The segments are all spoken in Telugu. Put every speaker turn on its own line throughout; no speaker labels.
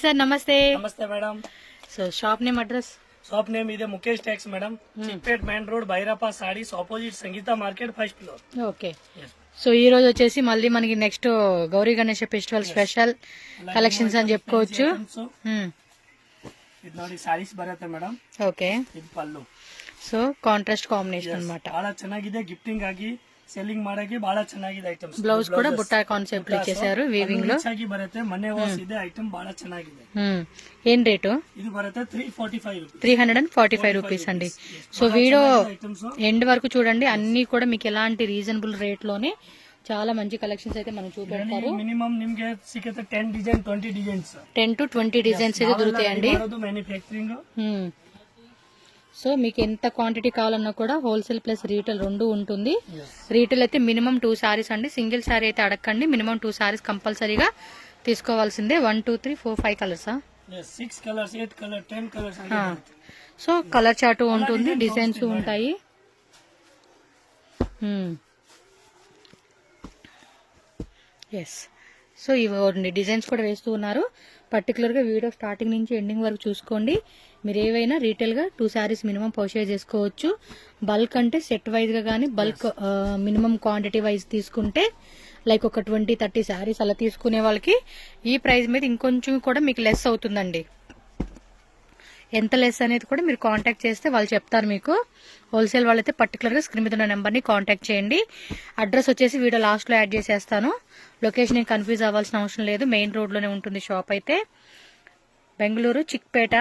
సార్ నమస్తే.
నమస్తే madam.
So shop name address?
Shop name ఇదే Mukesh tex madam, Chickpet main road, Byrappa saris opposite Sangeetha market, first floor.
Okay. So ఈ రోజు వచ్చేసి మళ్ళీ మనకి next Gowri Ganesha festival special collections అని చెప్పుకోవచ్చు.
ఇది ನೋಡಿ ಸಾರೀಸ್ ಬರುತ್ತೆ ಮೇಡಮ್.
ಓಕೆ.
ಇದು ಪಲ್ಲು.
ಸೊ ಕಾಂಟ್ರಾಸ್ಟ್ ಕಾಂಬಿನೇಷನ್ ಅన్నమాట.
ಬಹಳ ಚೆನ್ನಾಗಿದೆ, ಗಿಫ್ಟಿಂಗ್ ಆಗಿ ಸೆಲ್ಲಿಂಗ್ ಮಾಡಕ್ಕೆ ಬಹಳ ಚೆನ್ನಾಗಿದೆ ಐಟಮ್ಸ್.
ಬ್ಲೌಸ್ ಕೂಡ ಬುಟ್ಟ ಕಾನ್ಸೆಪ್ಟ್ లో చేశారు, వీవింగ్ లో
ಆಗಿ ಬರುತ್ತೆ. ಮನೆ ವಾಸ್ ಇದೆ ಐಟಮ್, ಬಹಳ ಚೆನ್ನಾಗಿದೆ.
ಏನ್ ರೇಟ್?
ಇದು ಬರುತ್ತೆ 345
345 రూపీస్ అండి. సో వీడియో ఎండ్ వరకు చూడండి, అన్ని కూడా మీకు ఎలాంటి రీజనబుల్ రేట్ లోనే చాలా మంచి కలెక్షన్స్ అయితే మనం చూపెడతారు.
మినిమం నిಮಗೆ ಸಿಗುತ್ತೆ 10 డిజైన్ 20 డిజైన్స్
10 to 20 డిజైన్స్ అయితే దొరుకుతాయండి.
మ్యానుఫ్యాక్చరింగ్.
సో మీకు ఎంత క్వాంటిటీ కావాలన్నా కూడా హోల్సేల్ ప్లస్ రీటైల్ రెండు ఉంటుంది. రీటైల్ అయితే మినిమం 2 సారీస్ అండి, సింగిల్ సారీ అయితే అడగండి. మినిమం 2 సారీస్ కంపల్సరీగా తీసుకోవాల్సిందే. 1 2 3 4 5 కలర్సా?
6 colours 8 colour 10 colours.
So colour chart ఉంటుంది, డిజైన్స్ ఉంటాయి. ఎస్. సో ఇవి డిజైన్స్ కూడా వేస్తూ ఉన్నారు. పర్టికులర్గా వీడియో స్టార్టింగ్ నుంచి ఎండింగ్ వరకు చూసుకోండి. మీరు ఏవైనా రీటైల్గా 2 శారీస్ మినిమం పర్చేజ్ చేసుకోవచ్చు. బల్క్ అంటే సెట్ వైజ్గా కానీ బల్క్ మినిమం క్వాంటిటీ వైజ్ తీసుకుంటే లైక్ ఒక 20-30 శారీస్ అలా తీసుకునే వాళ్ళకి ఈ ప్రైస్ మీద ఇంకొంచెం కూడా మీకు లెస్ అవుతుందండి. ఎంత లెస్ అనేది కూడా మీరు కాంటాక్ట్ చేస్తే వాళ్ళు చెప్తారు మీకు. హోల్సేల్ వాళ్ళైతే పర్టికులర్గా స్క్రీన్ మీద ఉన్న నెంబర్ని కాంటాక్ట్ చేయండి. అడ్రస్ వచ్చేసి వీడియో లాస్ట్లో యాడ్ చేసేస్తాను. లొకేషన్ ఏం కన్ఫ్యూజ్ అవ్వాల్సిన అవసరం లేదు, మెయిన్ రోడ్లోనే ఉంటుంది షాప్ అయితే. బెంగళూరు చిక్పేట.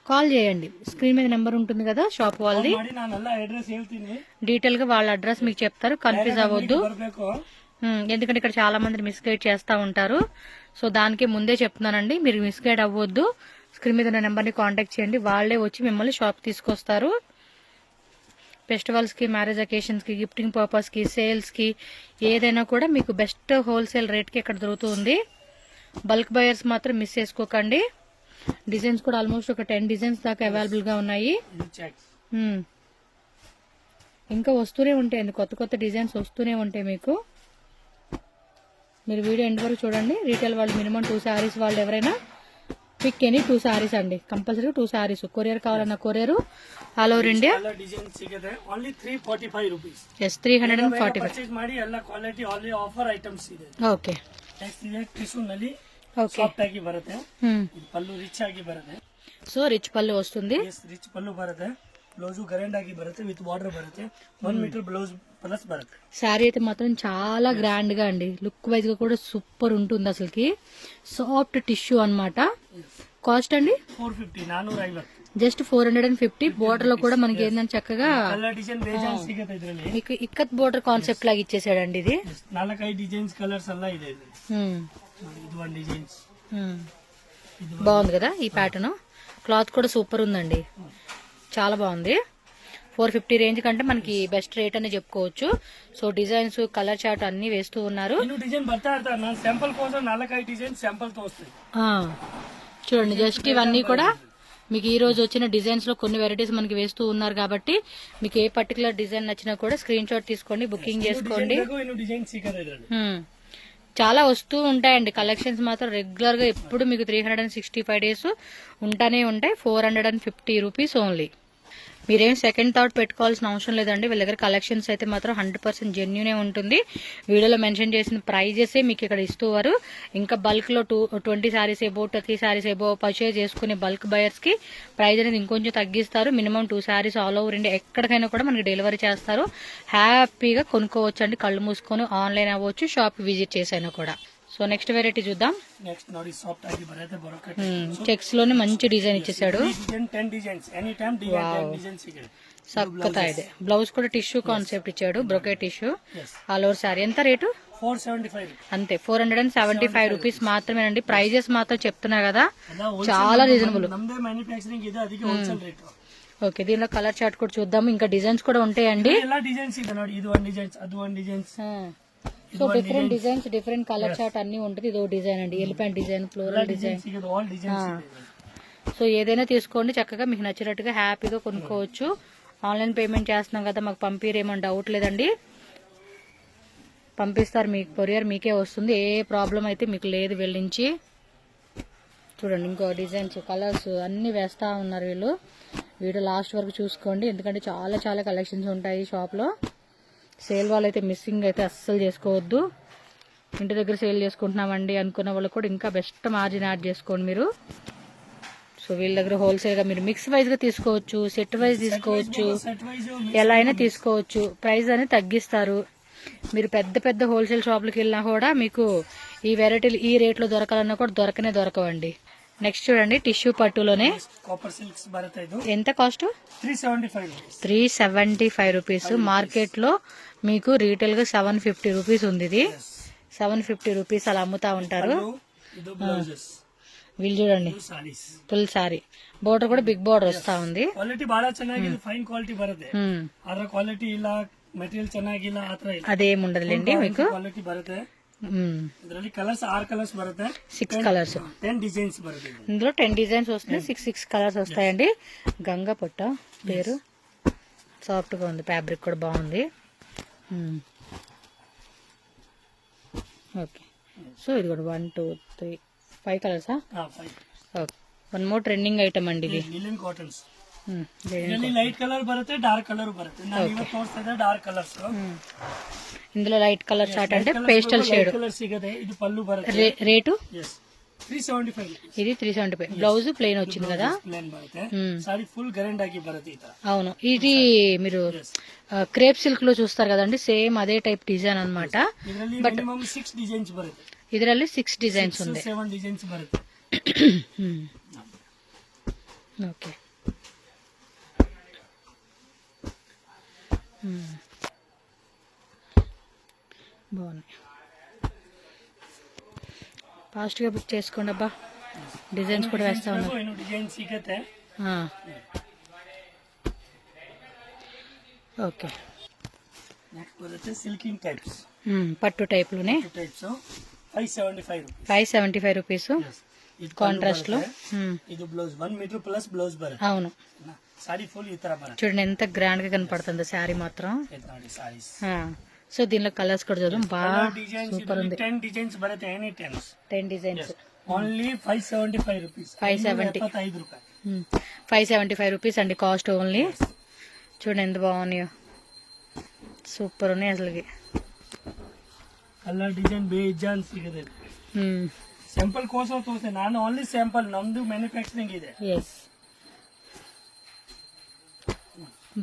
కాల్ చేయండి, స్క్రీన్ మీద నెంబర్ ఉంటుంది కదా షాప్ వాళ్ళది. డీటెయిల్ గా వాళ్ళ అడ్రస్ మీకు చెప్తారు, కన్ఫ్యూజ్ అవ్వద్దు. ఎందుకంటే ఇక్కడ చాలా మంది మిస్గైడ్ చేస్తూ ఉంటారు. సో దానికి ముందే చెప్తున్నానండి, మీరు మిస్గైడ్ అవ్వద్దు. స్క్రీన్ మీద ఉన్న నెంబర్ని కాంటాక్ట్ చేయండి, వాళ్ళే వచ్చి మిమ్మల్ని షాప్ తీసుకొస్తారు. ఫెస్టివల్స్కి, మ్యారేజ్ అకేషన్స్కి, గిఫ్టింగ్ పర్పస్కి, సేల్స్కి ఏదైనా కూడా మీకు బెస్ట్ హోల్సేల్ రేట్కి ఇక్కడ దొరుకుతుంది. బల్క్ బయర్స్ మాత్రం మిస్ చేసుకోకండి. డిజైన్స్ కూడా ఆల్మోస్ట్ ఒక 10 డిజైన్స్ దాకా అవైలబుల్గా ఉన్నాయి. ఇంకా వస్తూనే ఉంటాయండి, కొత్త కొత్త డిజైన్స్ వస్తూనే ఉంటాయి మీకు. మీరు వీడియో ఎండ్ వరకు చూడండి. రీటైల్ వాళ్ళు మినిమం 2 శారీస్, వాళ్ళు ఎవరైనా పిక్ ఎనీ 2 శారీస్ అండి, కంపల్సరీ 2 శారీస్. కొరియర్ కావాలన్న courier all over India. S 345. Okay.
Pallu rich ಆಗಿ ಬರುತ್ತೆ.
ಸೊ ರಿಚ್ ಪಲ್ಲು వస్తుంది.
ರಿಚ್ ಪಲ್ಲು ಬರುತ್ತೆ. బ్లౌజ్ గ్రాండ్ ఆಗಿ బರುತ್ತೆ, విత్ బార్డర్ బರುತ್ತೆ. 1 మీటర్ బ్లౌజ్ ప్లస్ బರುತ್ತೆ.
శారీ అయితే మాత్రం చాలా గ్రాండ్ గా అండి, లుక్ వైజ్ గా కూడా సూపర్ ఉంటుంది అసలుకి. సాఫ్ట్ టిష్యూ అన్నమాట. కాస్ట్ అండి
450, 450.
జస్ట్ 450. బోర్డర్ లో కూడా మనకి ఏంటంటే చక్కగా మీకు ఇక్కత్ బోర్డర్ కాన్సెప్ట్ లాగా ఇచ్చేసాడండి. ఇది
4-5 డిజైన్స్ కలర్స్ అలా ಇದೆ.
బాగుంది కదా ఈ ప్యాటర్న్. క్లాత్ కూడా సూపర్ ఉందండి, చాలా బాగుంది. 450 రేంజ్ కంటే మనకి బెస్ట్ రేట్ అని చెప్పుకోవచ్చు. సో డిజైన్స్, కలర్ చార్ట్ అన్ని వేస్తూ ఉన్నారు. చూడండి, జస్ట్ ఇవన్నీ కూడా మీకు ఈ రోజు వచ్చిన డిజైన్స్ లో కొన్ని వెరైటీస్ మనకి వేస్తూ ఉన్నారు కాబట్టి మీకు ఏ పర్టికులర్ డిజైన్ నచ్చినా కూడా స్క్రీన్ షాట్ తీసుకోండి, బుకింగ్ చేసుకోండి. చాలా వస్తూ ఉంటాయండి కలెక్షన్స్ మాత్రం రెగ్యులర్ గా. ఎప్పుడు మీకు 365 డేస్ ఉంటానే ఉంటాయి. 450 రూపీస్ ఓన్లీ. మీరేం సెకండ్ థాట్ పెట్టుకోవాల్సిన అవసరం లేదండి. వీళ్ళ దగ్గర కలెక్షన్స్ అయితే మాత్రం 100% జెన్యూనే ఉంటుంది. వీడియోలో మెన్షన్ చేసిన ప్రైజెసే మీకు ఇక్కడ ఇస్తున్నారు. ఇంకా బల్క్ లో 20 saris above 30 saris above purchase చేసుకునే బల్క్ బయర్స్ కి ప్రైజ్ అనేది ఇంకొంచెం తగ్గిస్తారు. Minimum 2 saris all over India ఎక్కడికైనా కూడా మనకి డెలివరీ చేస్తారు. హ్యాపీగా కొనుక్కోవచ్చు అండి, కళ్ళు మూసుకొని. ఆన్లైన్ అవ్వచ్చు, షాప్ విజిట్ చేసైనా కూడా. సో నెక్స్ట్ వెరైటీ చూద్దాం. చెక్స్ లోనే మంచి డిజైన్ ఇచ్చేసాడు. సక్కతా ಇದೆ. బ్లౌజ్ కూడా టిష్యూ కాన్సెప్ట్ ఇచ్చాడు, brocade tissue all over sorry. ఎంత రేటు?
475.
అంతే, 475 రూపీస్ మాత్రమేనండి. ప్రైజెస్ మాత్రం చెప్తున్నా కదా, చాలా రీజనబుల్. ఓకే, దీనిలో కలర్ చార్ట్ కూడా చూద్దాం. ఇంకా డిజైన్స్ కూడా ఉంటాయండి. So different designs, different colour chart అన్ని ఉంటుంది. ఇదో డిజైన్ అండి, elephant design, floral design. So ఏదైనా తీసుకోండి, చక్కగా మీకు నచ్చినట్టుగా హ్యాపీగా కొనుక్కోవచ్చు. ఆన్లైన్ పేమెంట్ చేస్తున్నాం కదా, మాకు పంపిరేమని డౌట్ లేదండి. పంపిస్తారు, మీకు కొరియర్ మీకే వస్తుంది, ఏ ప్రాబ్లం అయితే మీకు లేదు వెళ్ళించి. చూడండి ఇంకో డిజైన్స్ కలర్స్ అన్నీ వేస్తూ ఉన్నారు వీళ్ళు. వీడియో లాస్ట్ వరకు చూసుకోండి, ఎందుకంటే చాలా చాలా కలెక్షన్స్ ఉంటాయి షాప్లో. సేల్ వాళ్ళు అయితే మిస్సింగ్ అయితే అస్సలు చేసుకోవద్దు. ఇంటి దగ్గర సేల్ చేసుకుంటున్నామండి అనుకున్న వాళ్ళు కూడా ఇంకా బెస్ట్ మార్జిన్ యాడ్ చేసుకోండి మీరు. సో వీళ్ళ దగ్గర హోల్సేల్గా మీరు మిక్స్ వైజ్గా తీసుకోవచ్చు, సెట్ వైజ్ తీసుకోవచ్చు, ఎలా అయినా తీసుకోవచ్చు. ప్రైస్ అనేది తగ్గిస్తారు. మీరు పెద్ద పెద్ద హోల్సేల్ షాపులకి వెళ్ళినా కూడా మీకు ఈ వెరైటీలు ఈ రేట్లో దొరకాలన్నా కూడా దొరకవండి. నెక్స్ట్ చూడండి టిష్యూ పట్టులోనే
ಕಾಪರ್ ಸಿಲ್ಕ್ಸ್ ಬರುತ್ತೆ ಇದು
ఎంత కాస్ట్? 375 రూపీస్. మార్కెట్లో మీకు రీటైల్ గా 750 రూపీస్ ఉంది. ఇది 750 రూపీస్ అలా అమ్ముతా ఉంటారు.
ಇದು ಬ್ಲೌಸಸ್
వీళ్ళు చూడండి
ಸಾರೀಸ್
ఫుల్ సారీ, బోర్డర్ కూడా బిగ్ బోర్డర్ వస్తా ఉంది.
ಕ್ವಾಲಿಟಿ ಬಹಳ ಚೆನ್ನಾಗಿದೆ, ಫೈನ್ ಕ್ವಾಲಿಟಿ ಬರುತ್ತೆ. ಅದರ ಕ್ವಾಲಿಟಿ ಇಲ್ಲ, ಮೆಟೀರಿಯಲ್ ಚೆನ್ನಾಗಿಲ್ಲ ಆತರ ಇಲ್ಲ,
అదేం ఉండదులేండి మీకు.
ಕ್ವಾಲಿಟಿ ಬರುತ್ತೆ. ಇದರಲ್ಲಿ ಕಲರ್ಸ್ 6 కలర్స్ బರುತ್ತೆ,
6 కలర్స్,
10 డిజైన్స్ బರುತ್ತೆ.
ఇందులో 10 డిజైన్స్ వస్తాయి, 6 కలర్స్ వస్తాయండి. గంగా పొట్ట పేరు, సాఫ్ట్ గా ఉంది, ఫ్యాబ్రిక్ కూడా బాగుంది. ఓకే, సో ఇది కూడా 1 2 3 5 కలర్సా? Okay, one more trending item అండి ఇది.
ಲಿನನ್ ಕಾಟನ್ಸ್ ಇದರಲ್ಲಿ ಲೈಟ್ ಕಲರ್ ಬರುತ್ತೆ, ಡಾರ್ಕ್ ಕಲರ್ ಬರುತ್ತೆ. ನಾನು ಇವತ್ತು ತೋರಿಸ್ತಾ ಇದ್ದೆ ಡಾರ್ಕ್ ಕಲರ್ಸ್.
ఇందులో లైట్ కలర్ చార్ట్ అంటే పేస్టల్ షేడ్
ಕಲರ್ ಸಿಗುತ್ತೆ. ಇದು ಪಲ್ಲು ಬರುತ್ತೆ.
రేటు
375.
ఇది 375. బ్లౌజ్ ప్లెయిన్ వచ్చింది కదా,
ಪ್ಲೇನ್ ಬರುತ್ತೆ. ಸಾರಿ ಫುಲ್ ಗ್ರ್ಯಾಂಡ್ ಆಗಿ ಬರುತ್ತೆ ಈ ತರ.
అవును, ఇది మీరు క్రేప్ సిల్క్ లో చూస్తారు కదండి, సేమ్ అదే టైప్ డిజైన్ అన్నమాట.
ಇದರಲ್ಲಿ ಮಿನಿಮಮ್ 6 ಡಿಸೈನ್ಸ್ ಬರುತ್ತೆ.
ಇದರಲ್ಲಿ 6 డిజైన్స్ ఉంది,
7 ಡಿಸೈನ್ಸ್ ಬರುತ್ತೆ.
ఓకే, బాగున్నాయి. ఫాస్ట్ గా బుక్ చేసుకోండి అబ్బా, డిజైన్స్ కూడా వేస్తా ఉన్నారు.
ಇನ್ನು ಡಿಸೈನ್ ಸಿಗುತ್ತೆ.
ఓకే,
ನೆಕ್ಸ್ಟ್ ಬರುತ್ತೆ ಸಿಲ್ಕಿಂಗ್ ಟೈಪ್ಸ್,
పట్టు టైప్ లోనే
ಟೈಪ್ಸ್ 575 rupees.
575 రూపీస్.
ಇದು
కాంట్రాస్ట్ లో
ಇದು ಬ್ಲೌಸ್ 1 ಮೀಟರ್ ಪ್ಲಸ್ ಬ್ಲೌಸ್ ಬರುತ್ತೆ.
అవును,
సారీ ఫుల్ ఈ ತರ బರುತ್ತೆ.
చూడండి ఎంత గ్రాండ్ గా కనపడుతుందో శారీ మాత్రం.
ನೋಡಿ ಸಾರೀಸ್.
సో దీనిలో కలర్స్ కూడా చూద్దాం, బాగా సూపర్ ఉంది.
10 డిజైన్స్ బರುತ್ತೆ, ఎనీ
10 డిజైన్స్,
ఓన్లీ 575 రూపీస్. 575 రూపాయలు.
575 రూపీస్ అండి కాస్ట్ ఓన్లీ. చూడండి ఎంత బాగున్నాయో, సూపర్ ఉన్నాయి అసలుకి.
ಕಲರ್ ಡಿಸೈನ್ ಬೇಜಾನ್ ಸಿಗುತ್ತೆ. ಸ್ಯಾಂಪಲ್ ಕೋಸಂ ತೋರಿಸ್ತೀನಿ ನಾನು, ಓನ್ಲಿ ಸ್ಯಾಂಪಲ್, ನಮ್ದು ಮ್ಯಾನುಫ್ಯಾಕ್ಚರಿಂಗ್ ಇದೆ.
ఎస్,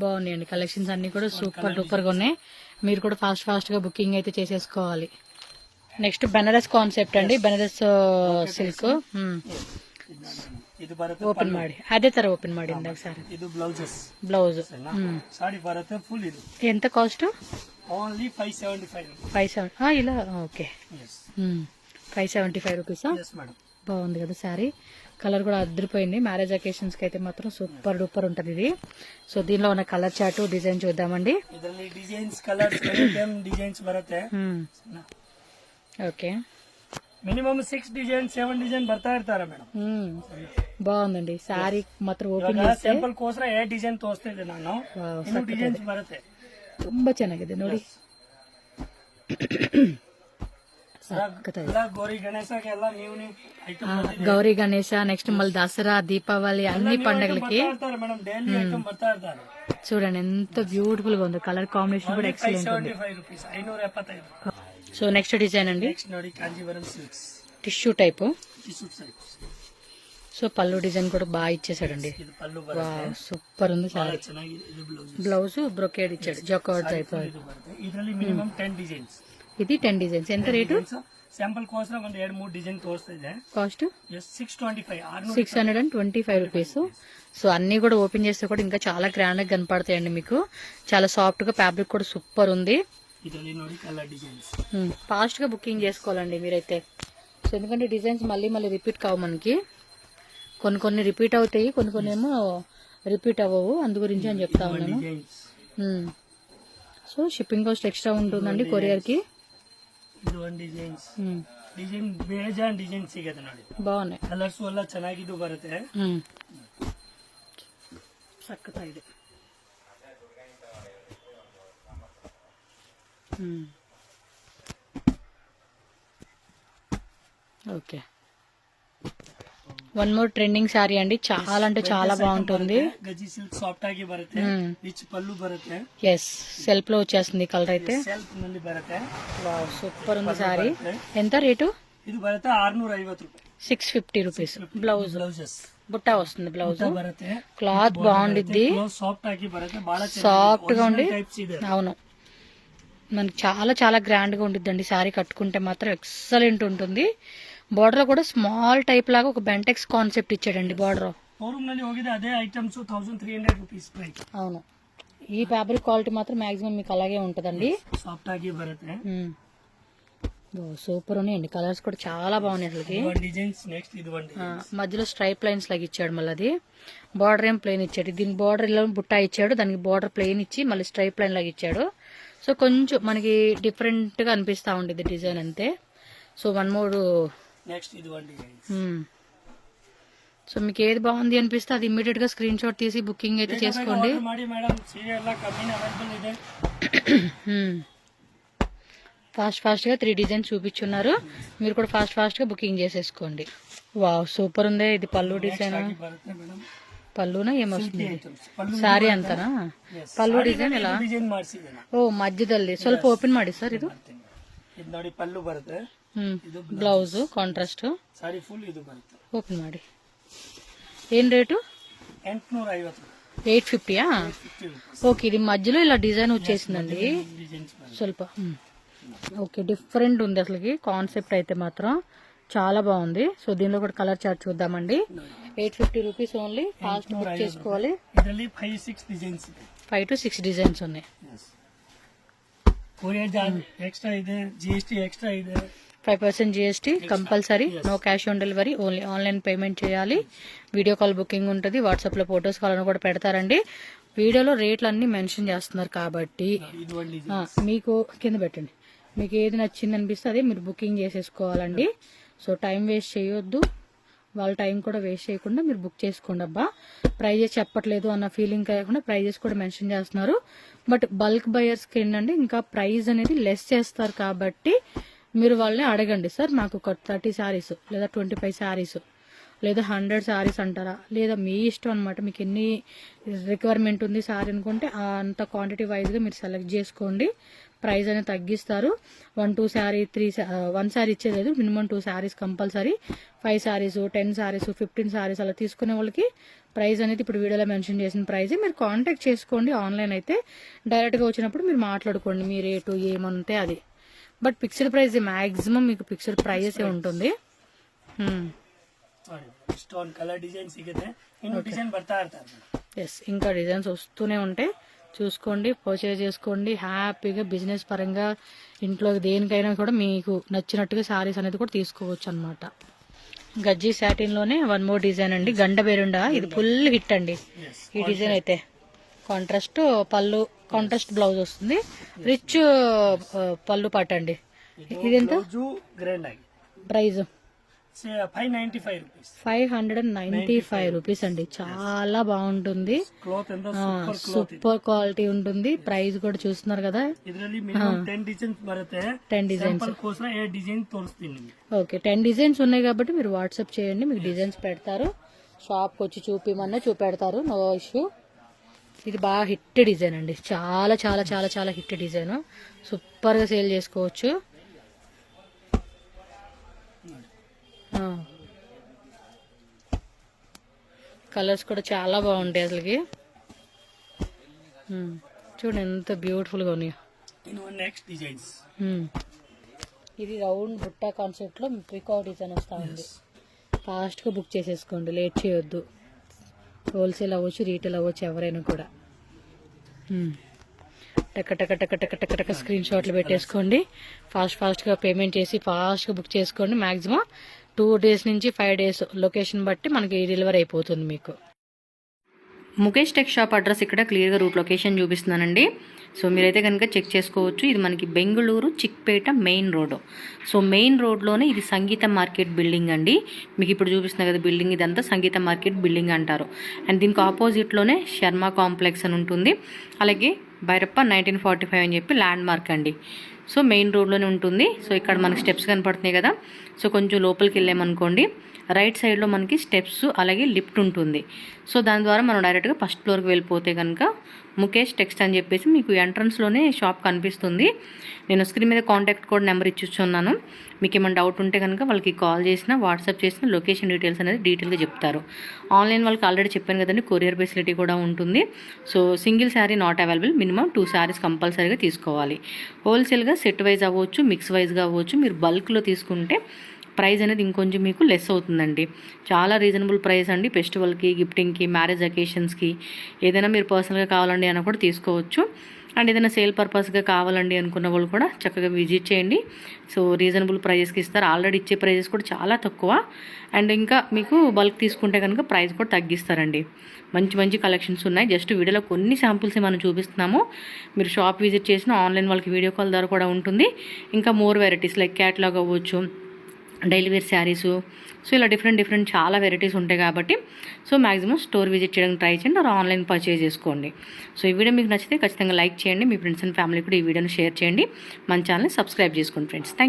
బాగున్నాయండి కలెక్షన్స్ అన్ని కూడా సూపర్ డూపర్ గా ఉన్నాయి. మీరు కూడా ఫాస్ట్ గా బుకింగ్ అయితే చేసేసుకోవాలి. నెక్స్ట్ బెనారస్ కాన్సెప్ట్ అండి, బెనారస్ సిల్క్.
ಇದು ಬರುತ್ತೆ
ಓಪನ್ ಮಾಡಿ, ಅದೇ ತರ ಓಪನ್ ಮಾಡಿ ಒಂದ್ಸಾರಿ.
ಇದು ಬ್ಲೌಸಸ್,
ಬ್ಲೌಸ್
ಸಾಡಿ ಬರುತ್ತೆ ಫುಲ್. ಇದು
ఎంత కాస్ట్?
ఓన్లీ 575.
570 ఇలా. Okay, 575 rupees.
Yes madam.
బాగుంది కదా శారీ, కలర్ కూడా అదిరిపోయింది. మ్యారేజ్ అకేషన్స్ కి అయితే మాత్రం సూపర్ డూపర్ ఉంటది ఇది. సో దీనిలో ఉన్న కలర్ చార్ట్ డిజైన్ చూద్దామండి.
ಇದರಲ್ಲಿ ಡಿಸೈನ್ಸ್ ಕಲರ್ಸ್ 10 ಡಿಸೈನ್ಸ್ ಬರುತ್ತೆ.
ఓకే,
మినిమం 6 డిజైన్ 7 డిజైన్ ಬರ್ತಾ ಇರ್ತಾರೆ ಮೇಡಮ್.
బాగుందండి శారీ మాత్రం ఓపెన్ చేస్తే.
ಸ್ಯಾಂಪಲ್ ಕೋಸ್ಕರ 8 ಡಿಸೈನ್ ತೋರಿಸ್ತಾ ಇದ್ದೆ ನಾನು, ಇನ್ನು ಡಿಸೈನ್ಸ್ ಬರುತ್ತೆ.
ತುಂಬಾ ಚೆನ್ನಾಗಿದೆ ನೋಡಿ.
ಗೌರಿ ಗಣೇಶಗೆಲ್ಲ ನೀವು ಐಟಮ್,
గౌరీ గణేష, నెక్స్ట్ మళ్ళీ దసరా, దీపావళి అన్ని పండుగలకి
మేడం డైలీ ఐటమ్ ಬರ್ತಾ ಇರ್ತಾರೆ.
చూడండి ఎంత బ్యూటిఫుల్ గా ఉంది, కలర్ కాంబినేషన్ కూడా ఎక్సలెంట్ ఉంది.
575 రూపీస్, 575.
సో నెక్స్ట్ డిజైన్ అండి,
నెక్స్ట్ ನೋಡಿ Kanjeevaram silks
tissue type.
Tissue types.
So పళ్ళు డిజైన్ కూడా బాగా ఇచ్చేసాడండి,
ఇది పళ్ళు బರುತ್ತೆ,
సూపర్ ఉంది సారీ.
ಚೆನ್ನಾಗಿದೆ. ಇದು ಬ್ಲೌಸ್,
బ్లౌజ్ బ్రొకేడ్ ఇచ్చాడు, జకార్డ్ టైప్.
ಇದರಲ್ಲಿ ಮಿನಿಮಮ್ 10 ಡಿಸೈన్స్.
ఇది 10 డిజైన్స్. ఎంత రేటు?
ಸ್ಯಾಂಪಲ್ ಕೋಸ್ಕರ ಒಂದು 2-3 ಡಿಸೈನ್ ತೋರಿಸ್ತಾ ಇದೆ.
కాస్ట్
625.
625 రూపీస్. సో అన్ని కూడా ఓపెన్ చేస్తే కూడా ఇంకా చాలా గ్రాండ్ గా కనపడతాయండి మీకు. చాలా సాఫ్ట్ గా, ఫ్యాబ్రిక్ కూడా సూపర్ ఉంది.
ಇದರಲ್ಲಿ ನೋಡಿ కలర్ డిజైన్స్.
ఫాస్ట్ గా బుకింగ్ చేసుకోవాలండి మీరైతే. సో ఎందుకంటే డిజైన్స్ మళ్ళీ మళ్ళీ రిపీట్ కావు మనకి, కొన్ని రిపీట్ అవుతాయి, కొన్ని ఏమో రిపీట్ అవ్వవు, అందు గురించి అని చెప్తా ఉన్నాను. సో షిప్పింగ్ కాస్ట్ ఎక్స్ట్రా ఉంటుందండి కొరియర్ కి.
ಇದು ಒಂದು ಡಿಸೈನ್ ಬೇಜಾನ್ ಡಿಸೈನ್ ಸಿಗುತ್ತೆ ನೋಡಿ,
బాగున్నాయి
ಕಲರ್ಸ್ ಎಲ್ಲ ಚೆನ್ನಾಗಿದ್ದು ಬರುತ್ತೆ.
సక్కతాయిది. Okay, one more trending sari అండి, చాలా అంటే చాలా బాగుంటుంది.
ಗಜ್ಜಿ ಸಿಲ್ಕ್ ಸಾಫ್ಟ್ ಆಗಿ ಬರುತ್ತೆ, ರಿಚ್ ಪಲ್ಲು ಬರುತ್ತೆ.
ఎస్, సెల్ఫ్ లో వచ్చేస్తుంది కలర్ అయితే.
ಸೆಲ್ಫ್ ನಲ್ಲಿ ಬರುತ್ತೆ.
వావ్, సూపర్ ఉంది శారీ. ఎంత రేటు?
ಇದು ಬರುತ್ತೆ 650 ರೂಪಾಯಿ.
650 రూపీస్. బ్లౌజ్
ಬ್ಲೌಸಸ್
బుట్టా వస్తుంది, బ్లౌజ్
ಬರುತ್ತೆ.
క్లాత్ బాగుండిద్ది,
సాఫ్ట్ ఆಗಿ బರುತ್ತೆ, బాగా
సాఫ్ట్ గా ఉండి.
టైప్స్ ಇದೆ.
అవును, మనకి చాలా చాలా గ్రాండ్ గా ఉండిద్దండి శారీ కట్టుకుంటే మాత్రం ఎక్సలెంట్ ఉంటుంది. బార్డర్ లో కూడా స్మాల్ టైప్ లాగా ఒక బెంటెక్స్ కాన్సెప్ట్ ఇచ్చాడండి బార్డర్.
షోరూమ్ ನಲ್ಲಿ ಹೋಗಿದೆ ಅದೇ ఐటమ్స్ 1300 ರೂಪೀಸ್ ಪ್ರೈಸ್.
అవును, ఈ ఫ్యాబ్రిక్ క్వాలిటీ మాత్రం మాక్సిమం మీకు అలాగే ఉంటదండి.
సాఫ్ట్ ఆಗಿ బರುತ್ತೆ.
సూపర్ ఉన్నాయండి, కలర్స్ కూడా చాలా బాగున్నాయి అసలుకి.
డిజైన్స్ నెక్స్ట్ ఇది వన్
మధ్యలో స్ట్రైప్ లైన్స్ లాగా ఇచ్చాడు, మళ్ళీ అది బార్డర్ ఏం ప్లెయిన్ ఇచ్చాడు. దీనికి బార్డర్ ఇలా బుట్టా ఇచ్చాడు, దానికి బార్డర్ ప్లెయిన్ ఇచ్చి మళ్ళీ స్ట్రైప్ లైన్ లాగా ఇచ్చాడు. సో కొంచెం మనకి డిఫరెంట్ గా అనిపిస్తా ఉండేది డిజైన్ అంతే. సో వన్ మోర్
నెక్స్ట్ ఇది వన్ డిజైన్.
సో మీకు ఏది బాగుంది అనిపిస్తే అది ఇమ్మీడియట్ గా స్క్రీన్ షాట్ తీసి బుకింగ్ అయితే చేసుకోండి. ఫాస్ట్ గా 3 డిజైన్స్ చూపించున్నారు, మీరు కూడా ఫాస్ట్ గా బుకింగ్ చేసేసుకోండి. వావ్, సూపర్ ఉంది. ఇది పళ్ళు డిజైన్, పళ్ళునా ఏమొస్తుంది? ಸಾರಿ ಅಂತನಾ? ಪಲ್ಲು ಡಿಸೈನ್ ಎಲ್ಲ ಓ ಮಧ್ಯದಲ್ಲಿ ಸ್ವಲ್ಪ ಓಪನ್ ಮಾಡಿ ಸರ್. ಇದು
ನೋಡಿ ಪಲ್ಲು ಬರುತ್ತೆ,
ಬ್ಲೌಸ್ ಕಾಂಟ್ರಾಸ್ಟ್,
ಸಾರಿ ಫುಲ್ ಇದು ಬರುತ್ತೆ.
ಓಪನ್ ಮಾಡಿ. ಏನ್ ರೇಟು?
850.
850యా? ఓకే, ఇది మధ్యలో ఇలా డిజైన్ వచ్చేసిందండి ಸ್ವಲ್ಪ. ఓకే, డిఫరెంట్ ఉంది అసలుకి కాన్సెప్ట్ అయితే మాత్రం చాలా బాగుంది. సో దీనిలో కూడా కలర్ చార్ట్ చూద్దామండి. 850 రూపీస్ ఓన్లీ. ఫాస్ట్ బుక్ చేసుకోవాలి. 5 to 6 డిజైన్స్ ఉన్నాయి.
ఎక్స్ట్రా ಇದೆ, జిఎస్టీ ఎక్స్ట్రా ಇದೆ.
5% GST compulsory, no cash on delivery, only online payment చేయాలి. వీడియో కాల్ బుకింగ్ ఉంటుంది, వాట్సాప్ లో ఫొటోస్ కావాలని కూడా పెడతారండి. వీడియోలో రేట్లు అన్ని మెన్షన్ చేస్తున్నారు కాబట్టి మీకు కింద పెట్టండి, మీకు ఏది నచ్చింది అనిపిస్తే అదే మీరు బుకింగ్ చేసేసుకోవాలండి. సో టైం వేస్ట్ చేయొద్దు, వాళ్ళ టైం కూడా వేస్ట్ చేయకుండా మీరు బుక్ చేసుకోండి. అబ్బా ప్రైజెస్ చెప్పట్లేదు అన్న ఫీలింగ్ కాకుండా ప్రైజెస్ కూడా మెన్షన్ చేస్తున్నారు. బట్ బల్క్ బయర్స్కి ఏంటంటే ఇంకా ప్రైస్ అనేది లెస్ చేస్తారు కాబట్టి మీరు వాళ్ళని అడగండి, సార్ మాకు ఒక 30 శారీస్ లేదా 25 శారీస్ లేదా 100 శారీస్ అంటారా, లేదా మీ ఇష్టం అనమాట. మీకు ఎన్ని రిక్వైర్మెంట్ ఉంది శారీ అనుకుంటే అంత క్వాంటిటీ వైజ్గా మీరు సెలెక్ట్ చేసుకోండి. ప్రైస్ అనేది తగ్గిస్తారు. 1 శారీ 1 శారీ ఇచ్చేది, మినిమం 2 శారీస్ కంపల్సరీ. 5 శారీస్ 10 శారీస్ 15 శారీస్ అలా తీసుకునే వాళ్ళకి ప్రైస్ అనేది ఇప్పుడు వీడియోలో మెన్షన్ చేసిన ప్రైజే. మీరు కాంటాక్ట్ చేసుకోండి. ఆన్లైన్ అయితే డైరెక్ట్గా వచ్చినప్పుడు మీరు మాట్లాడుకోండి మీ రేటు ఏమంటే అది. బట్ ఫిక్స్డ్ ప్రైస్ మ్యాక్సిమం మీకు ఫిక్స్డ్ ప్రైజెస్ ఉంటుంది. ఎస్, ఇంకా డిజైన్స్ వస్తూనే ఉంటాయి, చూసుకోండి, పర్చేజ్ చేసుకోండి. హ్యాపీగా బిజినెస్ పరంగా ఇంట్లో దేనికైనా కూడా మీకు నచ్చినట్టుగా శారీస్ అనేది కూడా తీసుకోవచ్చు అనమాట. గజ్జి సాటిన్ లోనే వన్ మోర్ డిజైన్ అండి, గండ బేరుండా. ఇది ఫుల్ హిట్ అండి ఈ డిజైన్ అయితే. కాంట్రాస్ట్ పళ్ళు, కాంట్రాస్ట్ బ్లౌజ్ వస్తుంది, రిచ్ పళ్ళు పాట అండి. ఇదెంత ప్రైస్? 595 రూపీస్ అండి. చాలా బాగుంటుంది, సూపర్ క్వాలిటీ ఉంటుంది. ప్రైస్ కూడా చూస్తున్నారు కదా, 10 డిజైన్స్. ఓకే, 10 డిజైన్స్ ఉన్నాయి కాబట్టి మీరు వాట్సాప్ చేయండి, మీకు డిజైన్స్ పెడతారు. షాప్కి వచ్చి చూపిమన్నా చూపెడతారు, నో ఇష్యూ. ఇది బాగా హిట్ డిజైన్ అండి, చాలా చాలా చాలా చాలా హిట్ డిజైన్. సూపర్గా సేల్ చేసుకోవచ్చు. కలర్స్ కూడా చాలా బాగుంటాయి అసలుకి. చూడండి ఎంత బ్యూటిఫుల్గా ఉన్నాయో. ఇది రౌండ్ బుట్టా కాన్సెప్ట్లో పీకాక్ డిజైన్ వస్తూ ఉంది. ఫాస్ట్గా బుక్ చేసేసుకోండి, లేట్ చేయొద్దు. హోల్సేల్ అవ్వచ్చు, రీటైల్ అవ్వచ్చు, ఎవరైనా కూడా. టక టక టక టక టక టక స్క్రీన్ షాట్లు పెట్టేసుకోండి. ఫాస్ట్గా పేమెంట్ చేసి ఫాస్ట్గా బుక్ చేసుకోండి. మ్యాక్సిమం 2 days నుంచి 5 days లొకేషన్ బట్టి మనకి డెలివరీ అయిపోతుంది మీకు. ముఖేష్ టెక్ షాప్ అడ్రస్ ఇక్కడ క్లియర్గా రూట్ లొకేషన్ చూపిస్తున్నానండి. సో మీరైతే కనుక చెక్ చేసుకోవచ్చు. ఇది మనకి Bengaluru Chickpet main road. So main రోడ్లోనే ఇది సంగీత మార్కెట్ బిల్డింగ్ అండి. మీకు ఇప్పుడు చూపిస్తున్నా కదా బిల్డింగ్, ఇదంతా సంగీత మార్కెట్ బిల్డింగ్ అంటారు. అండ్ దీనికి ఆపోజిట్లోనే శర్మ కాంప్లెక్స్ అని ఉంటుంది. అలాగే భైరప్ప 1945 అని చెప్పి ల్యాండ్ మార్క్ అండి. సో మెయిన్ రోడ్లోనే ఉంటుంది. సో ఇక్కడ మనకి స్టెప్స్ కనపడుతున్నాయి కదా, సో కొంచెం లోపలికి వెళ్ళామనుకోండి రైట్ సైడ్లో మనకి స్టెప్స్ అలాగే లిఫ్ట్ ఉంటుంది. సో దాని ద్వారా మనం డైరెక్ట్గా ఫస్ట్ ఫ్లోర్కి వెళ్ళిపోతే కనుక ముఖేష్ టెక్స్ట్ అని చెప్పేసి మీకు ఎంట్రన్స్లోనే షాప్ కనిపిస్తుంది. నేను స్క్రీన్ మీద కాంటాక్ట్ కోడ్ నెంబర్ ఇచ్చిస్తున్నాను. మీకు ఏమైనా డౌట్ ఉంటే కనుక వాళ్ళకి కాల్ చేసినా వాట్సాప్ చేసిన లొకేషన్ డీటెయిల్స్ అనేది డీటెయిల్గా చెప్తారు. ఆన్లైన్ వాళ్ళకి ఆల్రెడీ చెప్పాను కదండి, కొరియర్ ఫెసిలిటీ కూడా ఉంటుంది. So single sari not available, minimum 2 saris కంపల్సరీగా తీసుకోవాలి. హోల్సేల్గా సెట్ వైజ్ అవ్వచ్చు, మిక్స్ వైజ్గా అవ్వచ్చు. మీరు బల్క్లో తీసుకుంటే ప్రైస్ అనేది ఇంకొంచెం మీకు లెస్ అవుతుందండి. చాలా రీజనబుల్ ప్రైస్ అండి. ఫెస్టివల్కి, గిఫ్టింగ్కి, మ్యారేజ్ అకేషన్స్కి ఏదైనా మీరు పర్సనల్గా కావాలండి అని కూడా తీసుకోవచ్చు. అండ్ ఏదైనా సేల్ పర్పస్గా కావాలండి అనుకున్న వాళ్ళు కూడా చక్కగా విజిట్ చేయండి. సో రీజనబుల్ ప్రైజెస్కి ఇస్తారు. ఆల్రెడీ ఇచ్చే ప్రైజెస్ కూడా చాలా తక్కువ. అండ్ ఇంకా మీకు బల్క్ తీసుకుంటే కనుక ప్రైస్ కూడా తగ్గిస్తారండి. మంచి మంచి కలెక్షన్స్ ఉన్నాయి. జస్ట్ వీడియోలో కొన్ని శాంపుల్స్ మనం చూపిస్తున్నాము. మీరు షాప్ విజిట్ చేసిన ఆన్లైన్ వాళ్ళకి వీడియో కాల్ ద్వారా కూడా ఉంటుంది. ఇంకా మోర్ వెరైటీస్ లైక్ క్యాటలాగ్ అవ్వచ్చు, డైలీ వేర్ శారీసు, సో ఇలా డిఫరెంట్ చాలా వెరైటీస్ ఉంటాయి కాబట్టి సో మ్యాక్సిమం స్టోర్ విజిట్ చేయడానికి ట్రై చేయండి, ఆర్ ఆన్లైన్ పర్చేజ్ చేసుకోండి. సో ఈ వీడియో మీకు నచ్చితే ఖచ్చితంగా లైక్ చేయండి. మీ ఫ్రెండ్స్ అండ్ ఫ్యామిలీ కూడా ఈ వీడియోని షేర్ చేయండి. మన ఛానల్ని సబ్స్క్రైబ్ చేసుకోండి ఫ్రెండ్స్. థ్యాంక్